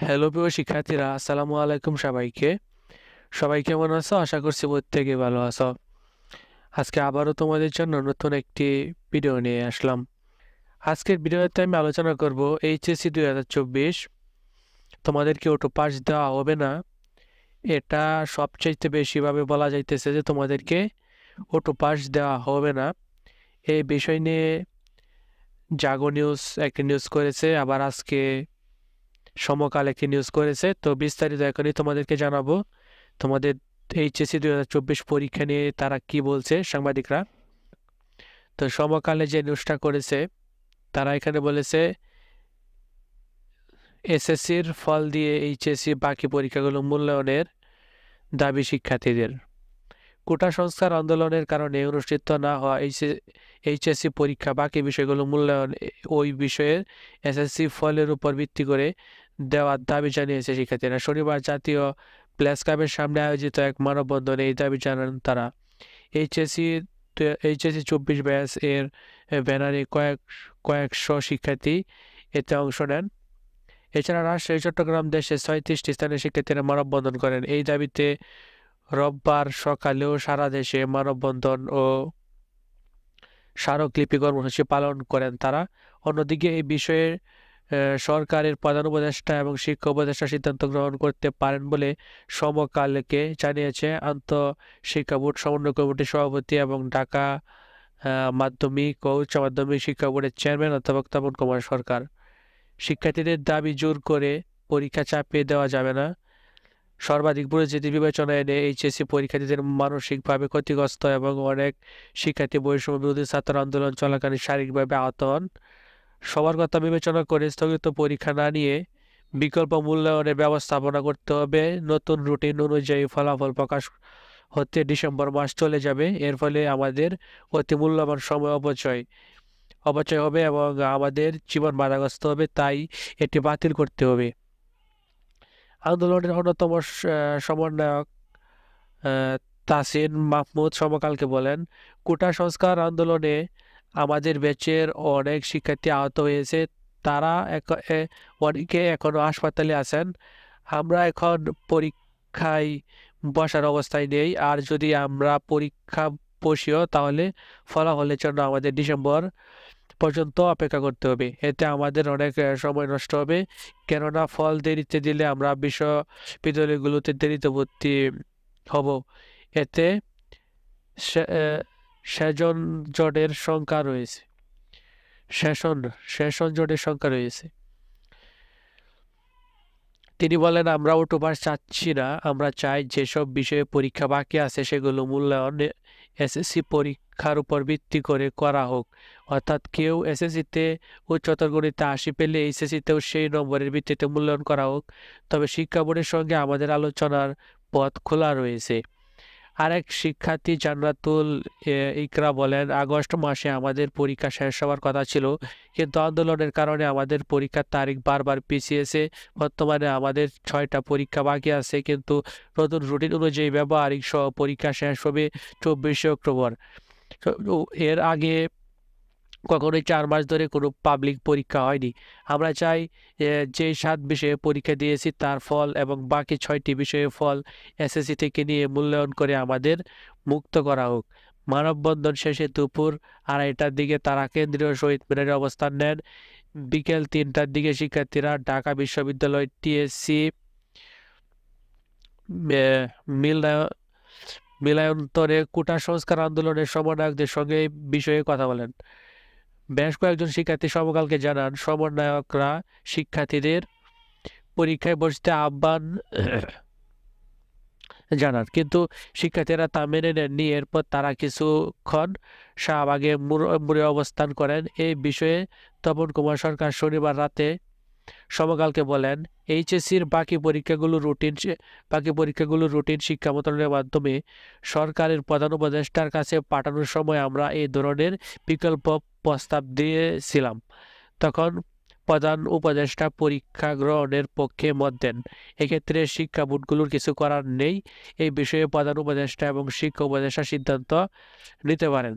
Hello প্রিয় শিক্ষার্থীরা, আসসালামু আলাইকুম সবাইকে। সবাই কেমন আছো? আশা করছি প্রত্যেকে ভালো আছো। আজকে আবারও তোমাদের জন্য নতুন একটি ভিডিও নিয়ে আসলাম। আজকের ভিডিওতে আমি আলোচনা করব এইচএসসি 2024 তোমাদেরকে অটো পাস দেওয়া হবে না। এটা সবচাইতে বেশিভাবে বলা যাইতেছে যে তোমাদেরকে অটো পাস দেওয়া হবে না। এই বিষয় নিয়ে জাগো নিউজ একটি নিউজ করেছে, আবার আজকে সমকাল একটি নিউজ করেছে। তো বিস্তারিত এখনই তোমাদেরকে জানাবো। তোমাদের এইচএসসি 2024 পরীক্ষা নিয়ে তারা কি বলছে সাংবাদিকরা। তো সমকালে যে নিউজটা করেছে তারা এখানে বলেছে এসএসসির ফল দিয়ে এইচএসসি বাকি পরীক্ষাগুলো মূল্যায়নের দাবি শিক্ষার্থীদের। কোটা সংস্কার আন্দোলনের কারণে অনুষ্ঠিত না হওয়া এইচএসসি পরীক্ষা বাকি বিষয়গুলো মূল্যায়ন ওই বিষয়ের এসএসসি ফলের উপর ভিত্তি করে দেওয়ার দাবি জানিয়েছে শিক্ষার্থীরা। শনিবার জাতীয় প্রেস ক্লাবের সামনে আয়োজিত এক মানববন্ধনে এই দাবি জানান তারা। এইচএসসি 24 ব্যাচ এর ব্যানারে কয়েকশো শিক্ষার্থী এতে অংশ নেন। এছাড়া রাজশাহী, চট্টগ্রাম দেশে 36টি স্থানে শিক্ষার্থীরা মানববন্ধন করেন। এই দাবিতে রোববার সকালেও সারা দেশে মানববন্ধন ও স্মারকলিপি কর্মসূচি পালন করেন তারা। অন্যদিকে এই বিষয়ে সরকারের প্রধান উপদেষ্টা এবং শিক্ষা উপদেষ্টা সিদ্ধান্ত গ্রহণ করতে পারেন বলে সমকালকে জানিয়েছে আন্তঃশিক্ষা বোর্ড সমন্বয় কমিটির সভাপতি এবং ঢাকা মাধ্যমিক ও উচ্চ মাধ্যমিক শিক্ষা বোর্ডের চেয়ারম্যান অধ্যাপক তপন কুমার সরকার। শিক্ষার্থীদের দাবি জোর করে পরীক্ষা চাপিয়ে দেওয়া যাবে না। সর্বাধিক পরিস্থিতি বিবেচনায় এনে এইচএসসি পরীক্ষার্থীদের মানসিকভাবে ক্ষতিগ্রস্ত এবং অনেক শিক্ষার্থী বৈষম্য বিরোধী ছাত্র আন্দোলন চলাকালীন শারীরিকভাবে আহত হন। সবার কথা বিবেচনা করে স্থগিত পরীক্ষা না নিয়ে বিকল্প মূল্যায়নের ব্যবস্থাপনা করতে হবে। নতুন রুটিন অনুযায়ী ফলাফল প্রকাশ হতে ডিসেম্বর মাস চলে যাবে। এর ফলে আমাদের অতি মূল্যবান সময় অপচয় হবে এবং আমাদের জীবন বাধাগ্রস্ত হবে, তাই এটি বাতিল করতে হবে। আন্দোলনের অন্যতম সমন্বয়ক তাসিন মাহমুদ সমকালকে বলেন, কোটা সংস্কার আন্দোলনে আমাদের ব্যাচের অনেক শিক্ষার্থী আহত হয়েছে। তারা অনেকে এখনো হাসপাতালে আছেন। আমরা এখন পরীক্ষায় বসার অবস্থায় নেই, আর যদি আমরা পরীক্ষা বসিও তাহলে ফলাফলের জন্য আমাদের ডিসেম্বর পর্যন্ত অপেক্ষা করতে হবে। এতে আমাদের অনেক সময় নষ্ট হবে, কেননা ফল দেরিতে দিলে আমরা বিশ্ববিদ্যালয়গুলোতে দেরিতে ভর্তি হব। এতে সেশন জটের সংখ্যা রয়েছে সেশন জটের সংখ্যা রয়েছে। তিনি বলেন, আমরা অটো পাস চাচ্ছি না, আমরা চাই যেসব বিষয়ে পরীক্ষা বাকি আছে সেগুলো মূল্যায়ন এসএসসি পরীক্ষার উপর ভিত্তি করে করা হোক। অর্থাৎ কেউ এসএসসিতে উচ্চতর গণিতে 80 পেলে এইচএসসিতেও সেই নম্বরের ভিত্তিতে মূল্যায়ন করা হোক। তবে শিক্ষা বোর্ডের সঙ্গে আমাদের আলোচনার পথ খোলা রয়েছে। আরেক শিক্ষার্থী জান্নাতুল ইকরা বলেন, আগস্ট মাসে আমাদের পরীক্ষা শেষ হওয়ার কথা ছিল, কিন্তু আন্দোলনের কারণে আমাদের পরীক্ষার তারিখ বারবার পিছিয়েছে। বর্তমানে আমাদের 6টা পরীক্ষা বাকি আছে, কিন্তু নতুন রুটিন অনুযায়ী ব্যবহারিক সহ পরীক্ষা শেষ হবে 24শে অক্টোবর। এর আগে কখনোই 4 মাস ধরে কোনো পাবলিক পরীক্ষা হয়নি। আমরা চাই যে 7 বিষয়ে পরীক্ষা দিয়েছি তার ফল এবং বাকি 6টি বিষয়ের ফল এসএসসি থেকে নিয়ে মূল্যায়ন করে আমাদের মুক্ত করা হোক। মানববন্ধন শেষে দুপুর 2:30টার দিকে তারা কেন্দ্রীয় শহীদ মিনারে অবস্থান নেন। বিকেল 3টার দিকে শিক্ষার্থীরা ঢাকা বিশ্ববিদ্যালয় টিএসসি মিলনায়তনে কোটা সংস্কার আন্দোলনের সমন্বয়কদের সঙ্গে এই বিষয়ে কথা বলেন। বেশ কয়েকজন শিক্ষার্থী সমকালকে জানান, সমন্বয়করা শিক্ষার্থীদের পরীক্ষায় বসতে আহ্বান জানান, কিন্তু শিক্ষার্থীরা তা মেনে নেননি। এরপর তারা কিছুক্ষণ শাহবাগে মুড়ে অবস্থান করেন। এই বিষয়ে তপন কুমার সরকার শনিবার রাতে সমকালকে বলেন, এইচএসসির বাকি পরীক্ষাগুলো রুটিন শিক্ষা মন্ত্রণালয়ের মাধ্যমে সরকারের প্রধান উপদেষ্টার কাছে পাঠানোর সময় আমরা এই ধরনের বিকল্প প্রস্তাব দিয়েছিলাম। তখন প্রধান উপদেষ্টা পরীক্ষা গ্রহণের পক্ষে মত দেন। এক্ষেত্রে শিক্ষা বোর্ডগুলোর কিছু করার নেই। এই বিষয়ে প্রধান উপদেষ্টা এবং শিক্ষা উপদেষ্টা সিদ্ধান্ত নিতে পারেন।